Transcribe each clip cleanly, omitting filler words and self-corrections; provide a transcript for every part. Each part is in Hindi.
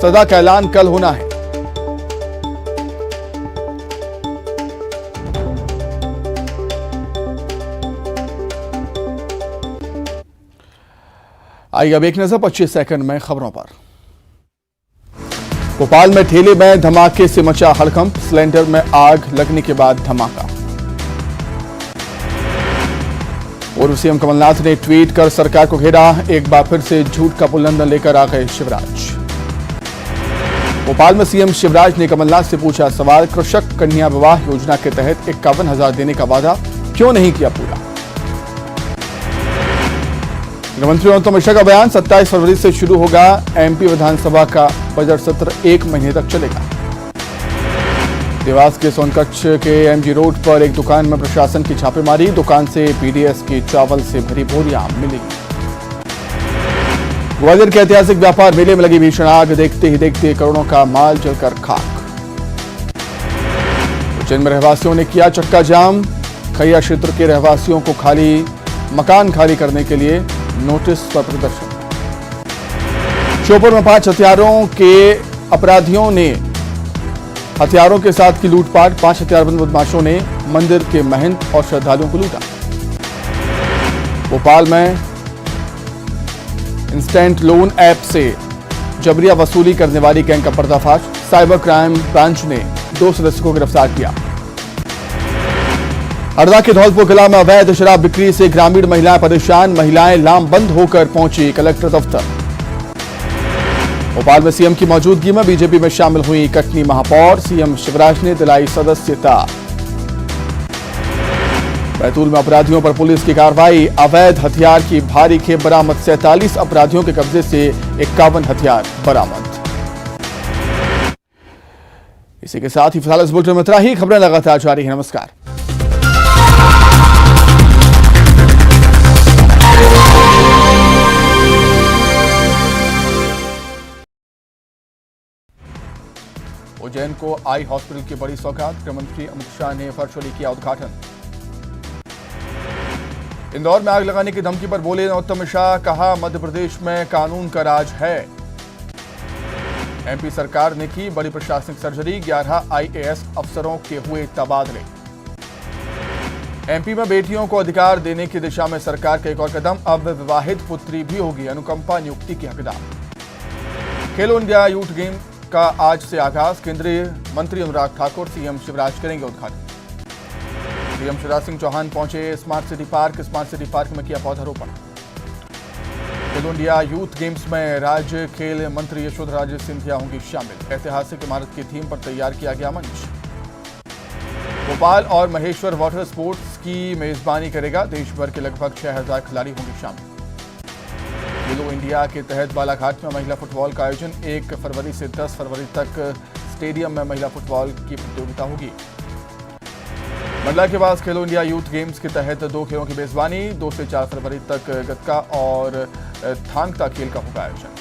सजा का ऐलान कल होना है। आइए अब एक नजर 25 सेकंड में खबरों पर। भोपाल में ठेले में धमाके से मचा हड़कंप, सिलेंडर में आग लगने के बाद धमाका। पूर्व सीएम कमलनाथ ने ट्वीट कर सरकार को घेरा, एक बार फिर से झूठ का उल्लंघन लेकर आ गए शिवराज। भोपाल में सीएम शिवराज ने कमलनाथ से पूछा सवाल, कृषक कन्या विवाह योजना के तहत 51,000 देने का वादा क्यों नहीं किया पूरा। गृहमंत्री अमित शाह का बयान, 27 फरवरी से शुरू होगा एमपी विधानसभा का बजट सत्र, 1 महीने तक चलेगा। देवास के सोनकच्छ के एमजी रोड पर एक दुकान में प्रशासन की छापेमारी, दुकान से पीडीएस की चावल से भरी बोरियां मिली। ग्वालियर के ऐतिहासिक व्यापार मेले में लगी भीषण आग, देखते ही देखते करोड़ों का माल जलकर खाक। उज्जैन में रहवासियों ने किया चक्का जाम, खैया क्षेत्र के रहवासियों को मकान खाली करने के लिए नोटिस पर प्रदर्शन। श्योपुर में 5 हथियारों के अपराधियों ने हथियारों के साथ की लूटपाट, 5 हथियारबंद बदमाशों ने मंदिर के महंत और श्रद्धालुओं को लूटा। भोपाल में इंस्टेंट लोन ऐप से जबरिया वसूली करने वाली गैंग का पर्दाफाश, साइबर क्राइम ब्रांच ने 2 सदस्यों को गिरफ्तार किया। हरदा के धौलपुर कला में अवैध शराब बिक्री से ग्रामीण महिलाएं परेशान, महिलाएं लामबंद होकर पहुंची कलेक्टर दफ्तर। भोपाल में सीएम की मौजूदगी में बीजेपी में शामिल हुई कटनी महापौर, सीएम शिवराज ने दिलाई सदस्यता। बैतूल में अपराधियों पर पुलिस की कार्रवाई, अवैध हथियार की भारी खेप बरामद, 47 अपराधियों के कब्जे से 51 हथियार बरामद। इसी के साथ ही फिलहाल इस बुलेटिन में इतना ही। खबरें लगातार जारी है। नमस्कार। उज्जैन को आई हॉस्पिटल की बड़ी सौगात, गृहमंत्री अमित शाह ने वर्चुअली किया उद्घाटन। इंदौर में आग लगाने की धमकी पर बोले नरोत्तम शाह, कहा मध्य प्रदेश में कानून का राज है। एमपी सरकार ने की बड़ी प्रशासनिक सर्जरी, 11 आईएएस अफसरों के हुए तबादले। एमपी में बेटियों को अधिकार देने की दिशा में सरकार का एक और कदम, अब विवाहित पुत्री भी होगी अनुकंपा नियुक्ति की हकदार। खेलो इंडिया यूथ गेम का आज से आगाज, केंद्रीय मंत्री अनुराग ठाकुर, सीएम शिवराज करेंगे उद्घाटन। सीएम शिवराज सिंह चौहान पहुंचे स्मार्ट सिटी पार्क में किया पौधारोपण। खेलो इंडिया यूथ गेम्स में राज्य खेल मंत्री यशोधरा राजे सिंधिया होंगी शामिल, ऐतिहासिक इमारत की थीम पर तैयार किया गया मंच। भोपाल और महेश्वर वाटर स्पोर्ट्स की मेजबानी करेगा, देश भर के लगभग 6,000 खिलाड़ी होंगे शामिल। खेलो इंडिया के तहत बालाघाट में महिला फुटबॉल का आयोजन, 1 फरवरी से 10 फरवरी तक स्टेडियम में महिला फुटबॉल की प्रतियोगिता होगी। मंडला के पास खेलो इंडिया यूथ गेम्स के तहत 2 खेलों की मेजबानी, 2 से 4 फरवरी तक गतका और थांगता खेल का होगा आयोजन।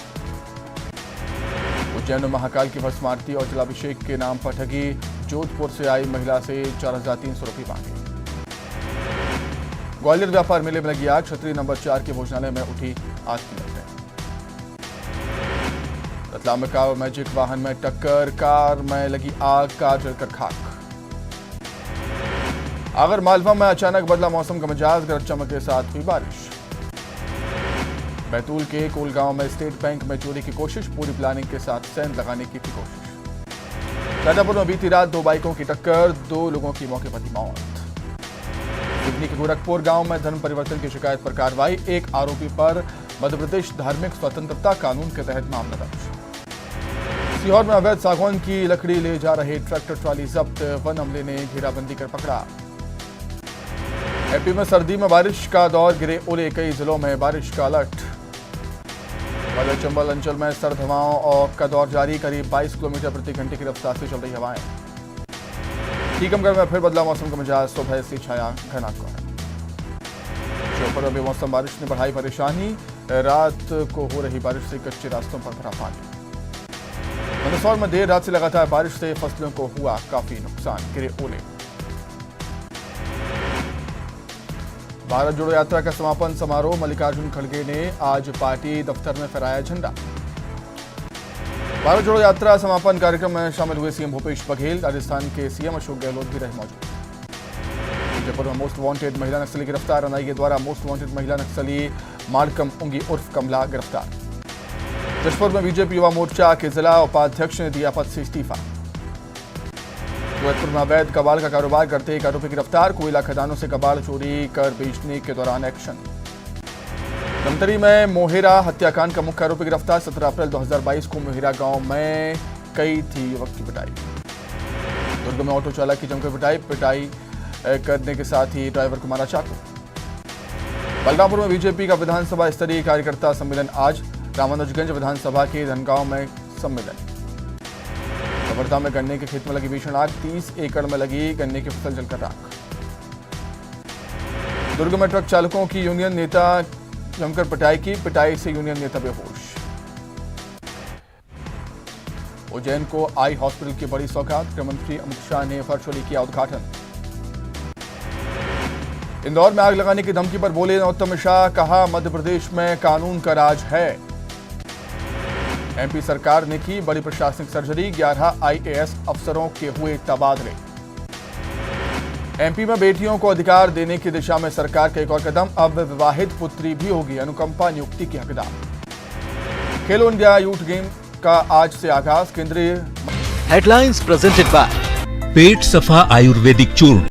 उज्जैन में महाकाल की भस्म आरती और जलाभिषेक के नाम पर ठगी, जोधपुर से आई महिला से 4,300 रुपये मांगे। ग्वालियर व्यापार मेले में लगी आग, छतरी नंबर 4 के भोजनालय में उठी आग की लपटें। रतलाम में कार मैजिक वाहन में टक्कर, कार में लगी आग, कार जलकर खाक। आगर मालवा में अचानक बदला मौसम का मिजाज, गरज चमक के साथ हुई बारिश। बैतूल के कोलगांव में स्टेट बैंक में चोरी की कोशिश, पूरी प्लानिंग के साथ सेंध लगाने की थी कोशिश। शाजापुर में बीती रात 2 बाइकों की टक्कर, 2 लोगों की मौके पर ही मौत। सिवनी के गोरखपुर गांव में धर्म परिवर्तन की शिकायत पर कार्रवाई, 1 आरोपी पर मध्य प्रदेश धार्मिक स्वतंत्रता कानून के तहत मामला दर्ज। सीहोर में अवैध सागौन की लकड़ी ले जा रहे ट्रैक्टर ट्रॉली जब्त, वन अमले ने घेराबंदी कर पकड़ा। एमपी में सर्दी में बारिश का दौर, गिरे ओले, कई जिलों में बारिश का अलर्ट। ग्वालियर चंबल अंचल में सर्द हवाओं और का दौर जारी, करीब 22 किलोमीटर प्रति घंटे की रफ्तार से चल रही हवाएं। टीकमगढ़ में फिर बदला मौसम का मिजाज, सुबह से छाया घना कोहरा। श्योपुर में बेमौसम बारिश ने बढ़ाई परेशानी, रात को हो रही बारिश से कच्चे रास्तों पर भरा पानी। मंदसौर में देर रात से लगातार बारिश से फसलों को हुआ काफी नुकसान, गिरे ओले। भारत जोड़ो यात्रा का समापन समारोह, मल्लिकार्जुन खड़गे ने आज पार्टी दफ्तर में फहराया झंडा। भारत जोड़ो यात्रा समापन कार्यक्रम में शामिल हुए सीएम भूपेश बघेल। राजस्थान के सीएम अशोक गहलोत भी रहे मौजूद। जयपुर में मोस्ट वांटेड महिला नक्सली गिरफ्तार। एनआईए द्वारा मोस्ट वांटेड महिला नक्सली माड़कम उंगी उर्फ कमला गिरफ्तार। जशपुर में बीजेपी युवा मोर्चा के जिला उपाध्यक्ष ने दिया पद से इस्तीफा। जोधपुर में अवैध कबाड़ का कारोबार करते एक आरोपी गिरफ्तार। कोयला खदानों से कबाड़ चोरी कर बेचने के दौरान एक्शन। धमतरी में मोहेरा हत्याकांड का मुख्य आरोपी गिरफ्तार। 17 अप्रैल 2022 को मोहेरा गांव में कई थी युवक की पिटाई। दुर्ग में ऑटो चालक की जमकर पिटाई करने के साथ ही ड्राइवर को मारा चाकू। बलरामपुर में बीजेपी का विधानसभा स्तरीय कार्यकर्ता सम्मेलन आज। रामानुजगंज विधानसभा के धनगांव में सम्मेलन। कवर्धा में गन्ने के खेत में लगी भीषण आग। 30 एकड़ में लगी गन्ने की फसल जलकर राख। दुर्ग में ट्रक चालकों की यूनियन नेता जमकर पिटाई से यूनियन नेता बेहोश। उज्जैन को आई हॉस्पिटल की बड़ी सौगात। गृहमंत्री अमित शाह ने वर्चुअली किया उद्घाटन। इंदौर में आग लगाने की धमकी पर बोले नरोत्तम मिश्रा। कहा मध्य प्रदेश में कानून का राज है। एमपी सरकार ने की बड़ी प्रशासनिक सर्जरी। 11 आईएएस अफसरों के हुए तबादले। एमपी में बेटियों को अधिकार देने की दिशा में सरकार का एक और कदम। अब विवाहित पुत्री भी होगी अनुकंपा नियुक्ति की हकदार। खेलो इंडिया यूथ गेम का आज से आगाज। केंद्रीय हेडलाइंस प्रेजेंटेड बाय पेट सफा आयुर्वेदिक चूर्ण।